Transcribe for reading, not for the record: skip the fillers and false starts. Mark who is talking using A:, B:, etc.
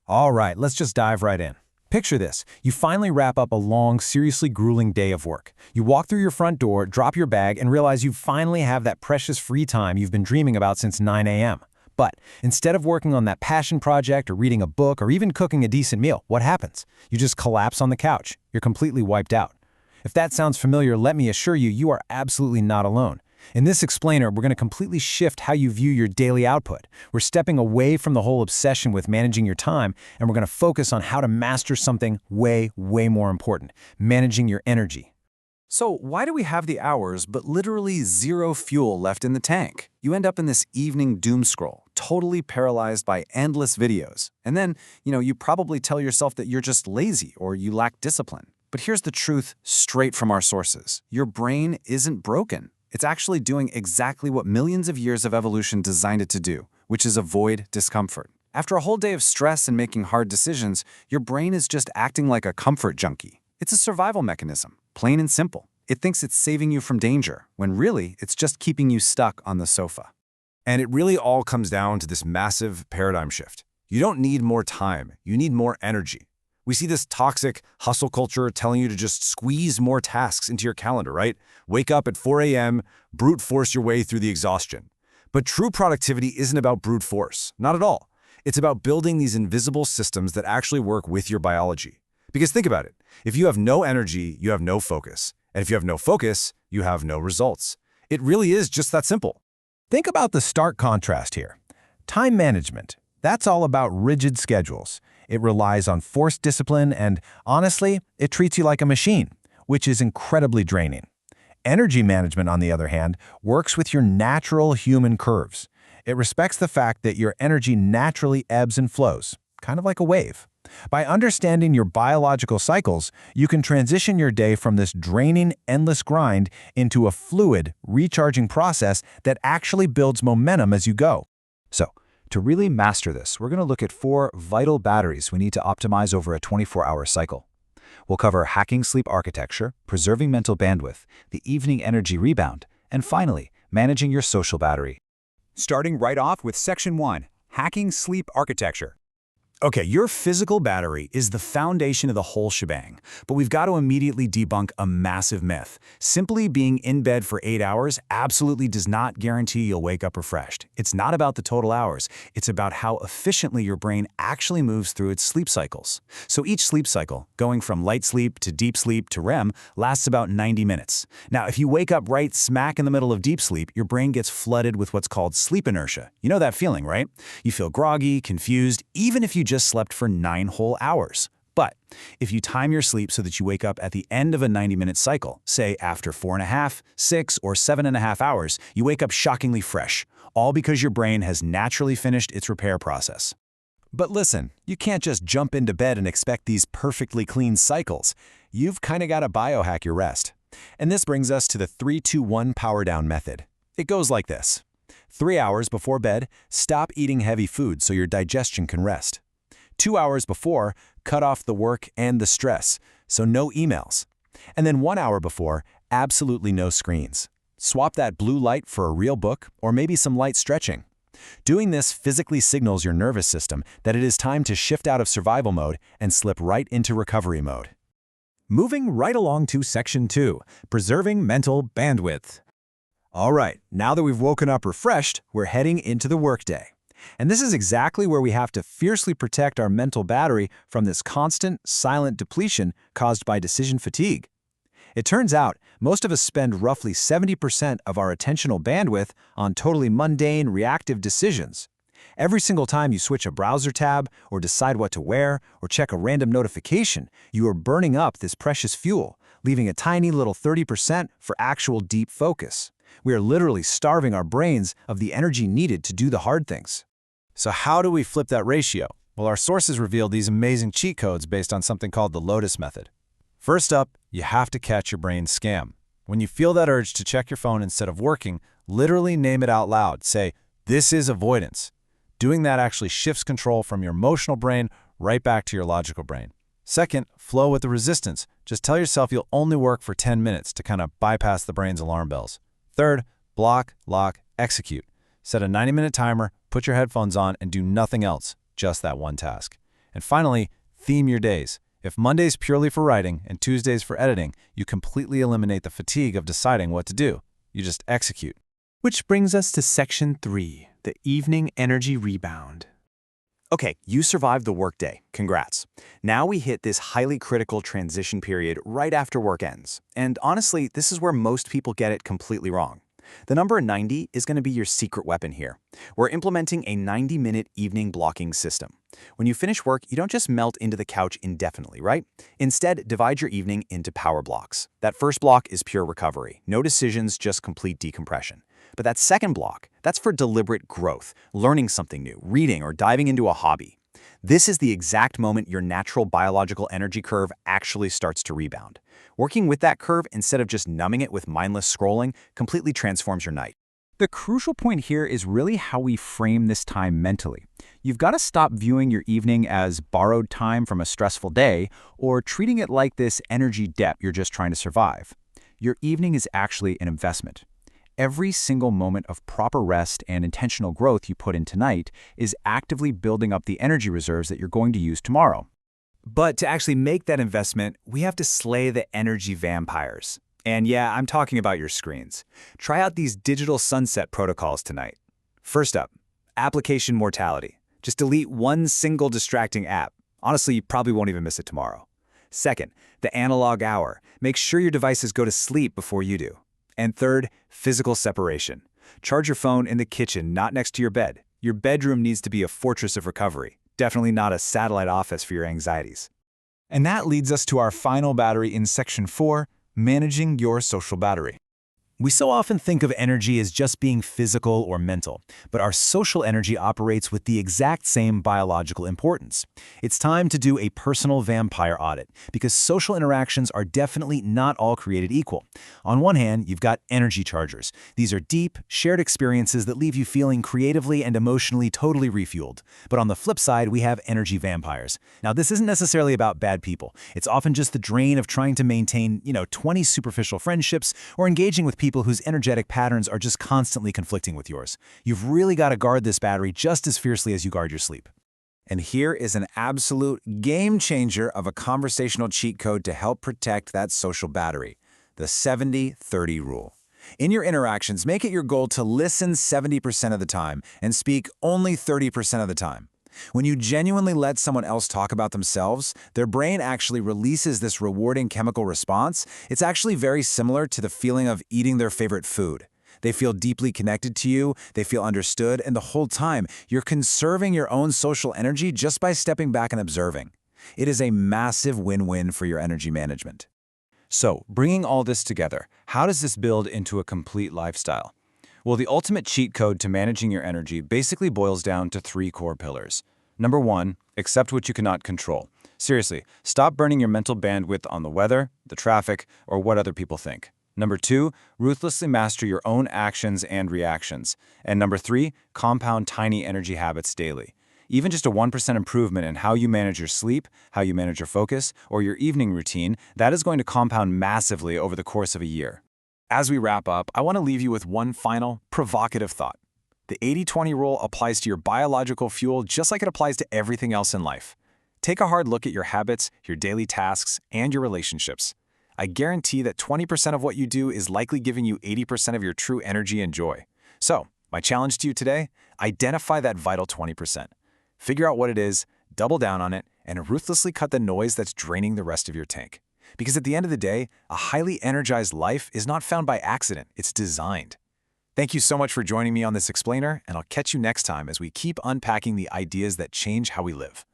A: All right, let's just dive right in. Picture this. You finally wrap up a long, seriously grueling day of work. You walk through your front door, drop your bag, and realize you finally have that precious free time you've been dreaming about since 9 a.m. But instead of working on that passion project or reading a book or even cooking a decent meal, what happens? You just collapse on the couch. You're completely wiped out. If that sounds familiar, let me assure you, you are absolutely not alone. In this explainer, we're going to completely shift how you view your daily output. We're stepping away from the whole obsession with managing your time, and we're going to focus on how to master something way more important, managing your energy.
B: So why do we have the hours but literally zero fuel left in the tank? You end up in this evening doom scroll, totally paralyzed by endless videos. And then, you probably tell yourself that you're just lazy or you lack discipline. But here's the truth straight from our sources. Your brain isn't broken. It's actually doing exactly what millions of years of evolution designed it to do, which is avoid discomfort. After a whole day of stress and making hard decisions, your brain is just acting like a comfort junkie. It's a survival mechanism, plain and simple. It thinks it's saving you from danger, when really it's just keeping you stuck on the sofa.
C: And it really all comes down to this massive paradigm shift. You don't need more time, you need more energy. We see this toxic hustle culture telling you to just squeeze more tasks into your calendar, right? Wake up at 4 a.m., brute force your way through the exhaustion. But true productivity isn't about brute force, not at all. It's about building these invisible systems that actually work with your biology. Because think about it, if you have no energy, you have no focus. And if you have no focus, you have no results. It really is just that simple.
A: Think about the stark contrast here. Time management. That's all about rigid schedules. It relies on forced discipline and, honestly, it treats you like a machine, which is incredibly draining. Energy management, on the other hand, works with your natural human curves. It respects the fact that your energy naturally ebbs and flows, kind of like a wave. By understanding your biological cycles, you can transition your day from this draining, endless grind into a fluid, recharging process that actually builds momentum as you go.
D: So, to really master this, we're going to look at 4 vital batteries we need to optimize over a 24-hour cycle. We'll cover hacking sleep architecture, preserving mental bandwidth, the evening energy rebound, and finally, managing your social battery.
E: Starting right off with Section 1, Hacking Sleep Architecture.
B: Okay, your physical battery is the foundation of the whole shebang, but we've got to immediately debunk a massive myth. Simply being in bed for 8 hours absolutely does not guarantee you'll wake up refreshed. It's not about the total hours. It's about how efficiently your brain actually moves through its sleep cycles. So each sleep cycle, going from light sleep to deep sleep to REM, lasts about 90 minutes. Now, if you wake up right smack in the middle of deep sleep, your brain gets flooded with what's called sleep inertia. You know that feeling, right? You feel groggy, confused, even if you just slept for 9 whole hours. But if you time your sleep so that you wake up at the end of a 90-minute cycle, say after 4.5, 6, or 7.5 hours, you wake up shockingly fresh, all because your brain has naturally finished its repair process.
A: But listen, you can't just jump into bed and expect these perfectly clean cycles. You've kind of got to biohack your rest. And this brings us to the 3-2-1 power down method. It goes like this. 3 hours before bed, stop eating heavy food so your digestion can rest. 2 hours before, cut off the work and the stress, so no emails. And then 1 hour before, absolutely no screens. Swap that blue light for a real book or maybe some light stretching. Doing this physically signals your nervous system that it is time to shift out of survival mode and slip right into recovery mode. Moving right along to Section 2, Preserving Mental Bandwidth. All right, now that we've woken up refreshed, we're heading into the workday. And this is exactly where we have to fiercely protect our mental battery from this constant, silent depletion caused by decision fatigue. It turns out, most of us spend roughly 70% of our attentional bandwidth on totally mundane, reactive decisions. Every single time you switch a browser tab, or decide what to wear, or check a random notification, you are burning up this precious fuel, leaving a tiny little 30% for actual deep focus. We are literally starving our brains of the energy needed to do the hard things. So how do we flip that ratio? Well, our sources reveal these amazing cheat codes based on something called the Lotus method. First up, you have to catch your brain's scam. When you feel that urge to check your phone instead of working, literally name it out loud. Say, "This is avoidance." Doing that actually shifts control from your emotional brain right back to your logical brain. Second, flow with the resistance. Just tell yourself you'll only work for 10 minutes to kind of bypass the brain's alarm bells. Third, block, lock, execute. Set a 90-minute timer, put your headphones on, and do nothing else, just that one task.
C: And finally, theme your days. If Monday's purely for writing and Tuesday's for editing, you completely eliminate the fatigue of deciding what to do. You just execute.
F: Which brings us to Section 3, the evening energy rebound.
B: Okay, you survived the workday. Congrats. Now we hit this highly critical transition period right after work ends. And honestly, this is where most people get it completely wrong. The number 90 is going to be your secret weapon here. We're implementing a 90-minute evening blocking system. When you finish work, you don't just melt into the couch indefinitely, right? Instead, divide your evening into power blocks. That first block is pure recovery. No decisions, just complete decompression. But that second block, that's for deliberate growth, learning something new, reading, or diving into a hobby. This is the exact moment your natural biological energy curve actually starts to rebound. Working with that curve instead of just numbing it with mindless scrolling completely transforms your night.
E: The crucial point here is really how we frame this time mentally. You've got to stop viewing your evening as borrowed time from a stressful day or treating it like this energy debt you're just trying to survive. Your evening is actually an investment. Every single moment of proper rest and intentional growth you put in tonight is actively building up the energy reserves that you're going to use tomorrow.
B: But to actually make that investment, we have to slay the energy vampires. And yeah, I'm talking about your screens. Try out these digital sunset protocols tonight. First up, application mortality. Just delete one single distracting app. Honestly, you probably won't even miss it tomorrow. Second, the analog hour. Make sure your devices go to sleep before you do. And third, physical separation. Charge your phone in the kitchen, not next to your bed. Your bedroom needs to be a fortress of recovery, definitely not a satellite office for your anxieties.
A: And that leads us to our final battery in Section 4, managing your social battery.
B: We so often think of energy as just being physical or mental, but our social energy operates with the exact same biological importance. It's time to do a personal vampire audit, because social interactions are definitely not all created equal. On one hand, you've got energy chargers. These are deep, shared experiences that leave you feeling creatively and emotionally totally refueled. But on the flip side, we have energy vampires. Now, this isn't necessarily about bad people. It's often just the drain of trying to maintain, 20 superficial friendships or engaging with people whose energetic patterns are just constantly conflicting with yours. You've really got to guard this battery just as fiercely as you guard your sleep.
C: And here is an absolute game changer of a conversational cheat code to help protect that social battery, the 70-30 rule. In your interactions, make it your goal to listen 70% of the time and speak only 30% of the time. When you genuinely let someone else talk about themselves, their brain actually releases this rewarding chemical response. It's actually very similar to the feeling of eating their favorite food. They feel deeply connected to you, they feel understood, and the whole time, you're conserving your own social energy just by stepping back and observing. It is a massive win-win for your energy management. So, bringing all this together, how does this build into a complete lifestyle? Well, the ultimate cheat code to managing your energy basically boils down to 3 core pillars. Number 1, accept what you cannot control. Seriously, stop burning your mental bandwidth on the weather, the traffic, or what other people think. Number 2, ruthlessly master your own actions and reactions. And number 3, compound tiny energy habits daily. Even just a 1% improvement in how you manage your sleep, how you manage your focus, or your evening routine, that is going to compound massively over the course of a year. As we wrap up, I want to leave you with one final, provocative thought. The 80-20 rule applies to your biological fuel just like it applies to everything else in life. Take a hard look at your habits, your daily tasks, and your relationships. I guarantee that 20% of what you do is likely giving you 80% of your true energy and joy. So, my challenge to you today, identify that vital 20%. Figure out what it is, double down on it, and ruthlessly cut the noise that's draining the rest of your tank. Because at the end of the day, a highly energized life is not found by accident, it's designed. Thank you so much for joining me on this explainer, and I'll catch you next time as we keep unpacking the ideas that change how we live.